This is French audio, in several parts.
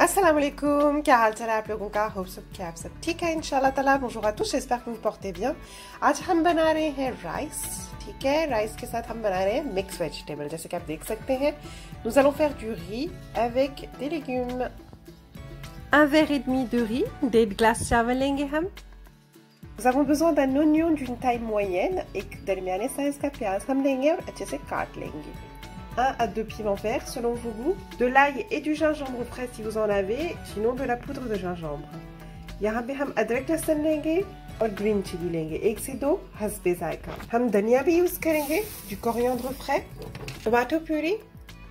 अस्सलाम वालेकुम, क्या हाल चाल है आप लोगों का। होप सब कि आप सब ठीक है इंशाल्लाह ताला। bonjour à tous, j'espère que vous portez bien। आज हम बना रहे हैं राइस, ठीक है। राइस के साथ हम बना रहे हैं मिक्स वेजिटेबल, जैसे कि आप देख सकते हैं। nous allons faire du riz avec des légumes। Un verre et demi de riz, 1.5 glace चावल लेंगे हम। Nous avons besoin d'un oignon d'une taille moyenne, एक दरमियाने साइज का प्याज हम लेंगे और अच्छे से काट लेंगे। 1 à 2 piments verts selon vos goûts, de l'ail et du gingembre frais si vous en avez, sinon de la poudre de gingembre। यहाँ पे हम अदरक लहसुन लेंगे और ग्रीन चिली लेंगे, 1 से 2 हस्बे जायका। हम धनिया भी यूज करेंगे, du coriandre frais, tomato purée,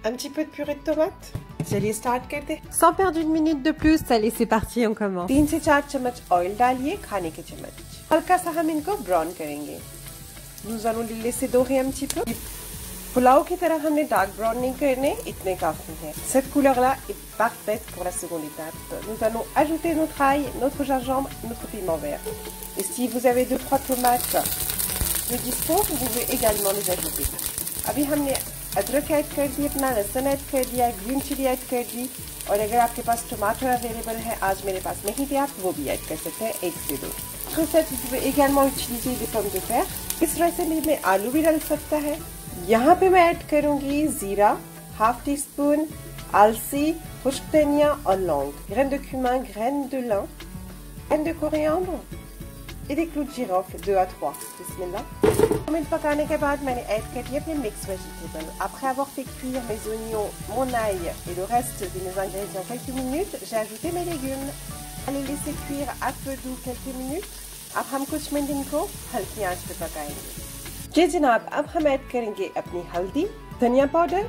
un petit peu de purée de tomate। चलिए स्टार्ट करते हैं। Sans perdre une minute de plus, allez c'est parti, on commence। 3 से 4 चम्मच ऑयल डालिए, खाने के चम्मच। हल्का सा हम इनको ब्राउन करेंगे। Nous allons les laisser dorer un petit peu। Pulao की तरह हमने डार्क ब्राउन नहीं करने, इतने काफी है। Cette couleur-là est parfaite pour la seconde étape. Nous allons ajouter notre ail, notre gingembre, notre piment vert. Et si vous avez 2-3 tomates de dispo, vous pouvez également les ajouter. अभी हमने अदरक ऐड कर दी, अपना लहसुन ऐड कर दिया, ग्रीन चिली ऐड कर दी, और अगर आपके पास टमाटर अवेलेबल है, आज मेरे पास नहीं थे, आप वो भी ऐड कर सकते हैं, 1 से 2। recette, vous pouvez également utiliser des pommes de terre। इस रेसिपी में आलू भी डल सकता है। यहाँ पे मैं ऐड करूंगी जीरा, हाफ टी स्पून, अलसी, खुश्क धनिया और लौंग, graines de cumin, graines de lin, graines de coriandre et des clous de girofle, 2 à 3। Bismillah। 2 मिनट पकाने के बाद मैंने ऐड कर दिया अपने mix vegetable. Après avoir fait cuire mes oignons, mon ail et le reste de mes ingrédients quelques minutes, j'ai ajouté mes légumes। Allez laisser cuire à feu doux quelques minutes। अब हम कुछ मिनट इनको हल्की आंच पे पकाएंगे। जी जनाब, अब हम ऐड करेंगे अपनी हल्दी, धनिया powder,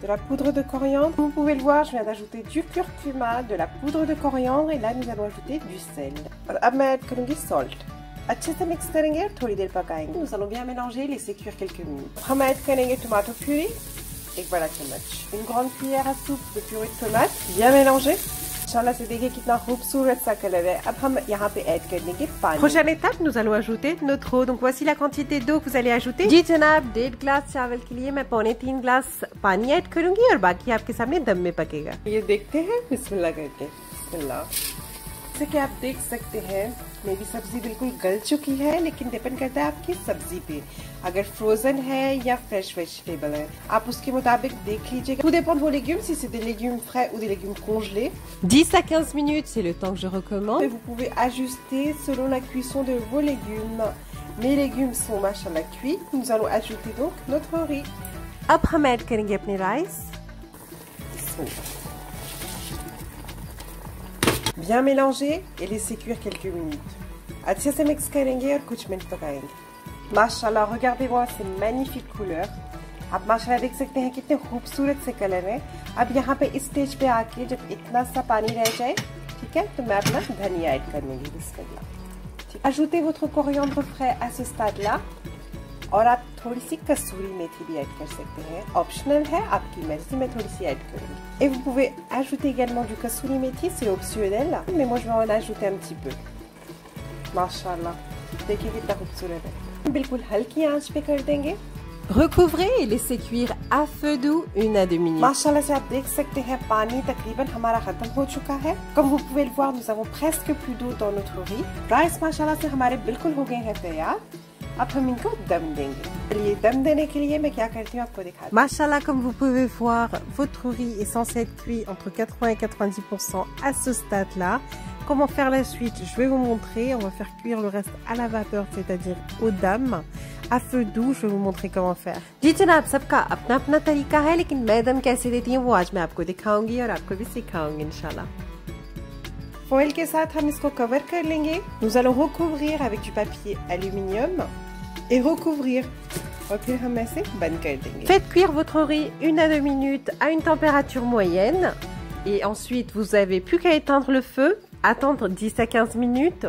de la poudre de coriandre। Vous pouvez le voir, je viens d'ajouter du curcuma, de la poudre de coriandre, et là nous allons ajouter du sel। और अब मैं ऐड करूंगी salt। अच्छे से मिक्स करेंगे और थोड़ी देर पकाएंगे। Nous allons bien mélanger, laisser cuire quelques minutes। हम ऐड करेंगे tomato purée, 1 बड़ा चम्मच, une grande cuillère à soupe de purée de tomate, bien mélangé। इंशाल्लाह से देखिए कितना खूबसूरत सा कलर है। अब हम यहाँ पे ऐड कर देंगे पानी। Prochaine étape, nous allons ajouter notre eau। Donc voici la quantité d'eau que vous allez ajouter। जी जनाब, 1.5 glace चावल के लिए मैं 3.25 ग्लास पानी ऐड करूंगी और बाकी आपके सामने दम में पकेगा। ये देखते हैं बिस्मिल्लाह करके। बिस्मिल्लाह। जैसे कि आप देख सकते हैं, मेरी सब्जी बिल्कुल गल चुकी है, लेकिन डिपेंड करता है आपकी सब्जी पे। अगर फ्रोजन है या फ्रेश वेजिटेबल है, आप उसके मुताबिक देख लीजिएगा। Tout dépend de vos légumes, si c'est des légumes frais ou des légumes congelés। 10 à 15 minutes, c'est le temps que je recommande। Vous pouvez ajuster selon la cuisson de vos légumes. Mes légumes sont machallah cuits. Nous allons ajouter donc notre riz. अब हम ऐड करेंगे अपने rice. Bien mélanger et laisser cuire quelques minutes. अच्छे से मिक्स करेंगे और कुछ मिनट पकाएंगे। माशाल्लाह, regardez-moi ces magnifiques couleurs। आप माशाल्लाह देख सकते हैं कितने खूबसूरत से कलर है। अब यहाँ पे इस स्टेज पे आके जब इतना सा पानी रह जाए, ठीक है, तो मैं अपना धनिया ऐड कर लूंगी। बिस्मिल्लाह। Ajoutez votre coriandre frais à ce stade-là, और आप थोड़ी सी कसूरी मेथी भी ऐड कर सकते हैं, ऑप्शनल है, आपकी मर्जी, मैं थोड़ी सी ऐड करूंगी। Et vous pouvez ajouter également du kassouri methi, c'est optionnel, mais moi je vais en ajouter un petit peu। माशाल्लाह, देखिए कितना खूबसूरत है। बिल्कुल हल्की आंच पे कर देंगे। Recouvrez et laissez cuire à feu doux 1 à 2 minutes। माशाल्लाह से आप देख सकते हैं पानी तकरीबन हमारा खत्म हो चुका है। Comme vous pouvez le voir, nous avons presque plus d'eau dans notre riz। Rice माशाल्लाह से हमारे बिल्कुल हो गए हैं तैयार। अब हम इनको दम देंगे। चलिए दम देने के लिए मैं क्या करती हूँ आपको दिखाती हूँ। Machallah, comme vous pouvez voir, votre riz est censé être cuit entre 80 et 90% à ce stade-là. Comment faire la suite? Je vais vous montrer. On va faire cuire le reste à la vapeur, c'est-à-dire au dam, à feu doux. Je vais vous montrer comment faire. जी जनाब, सबका अपना अपना तरीका है, लेकिन मैं दम कैसे देती हूँ वो आज मैं आपको दिखाऊंगी और आपको भी सिखाऊंगी इंशाल्लाह। Foil के साथ हम इसको कवर कर लेंगे। Nous allons recouvrir avec du papier aluminium et recouvrir, और फिर हम ऐसे बंद कर देंगे। Faites cuire votre riz 1 à 2 minutes à une température moyenne et ensuite vous avez plus qu'à éteindre le feu, attendre 10 à 15 minutes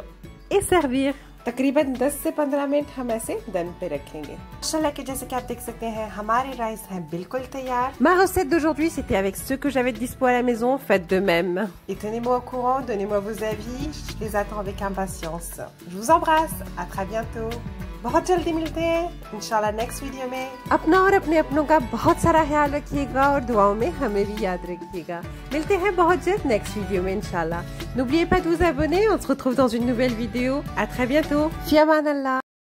et servir. तकरीबन 10 से 15 मिनट हम ऐसे दम पे रखेंगे। माशाल्लाह के जैसे कि आप देख सकते हैं, हमारे राइस हैं बिल्कुल तैयार। Ma recette d'aujourd'hui, c'était avec ce que j'avais dispo à la maison. Faites de même. Et tenez-moi au courant, donnez-moi vos avis, je les attends avec impatience. Je vous embrasse, à très bientôt. बहुत जल्दी मिलते हैं इंशाल्लाह next video में। अपना और अपने अपनों का बहुत सारा ख्याल रखिएगा और दुआओं में हमें भी याद रखिएगा। मिलते हैं बहुत जल्द नेक्स्ट वीडियो में इंशाल्लाह। N'oubliez pas de vous abonner, on se retrouve dans une nouvelle vidéo. À très bientôt. Fi aman Allah.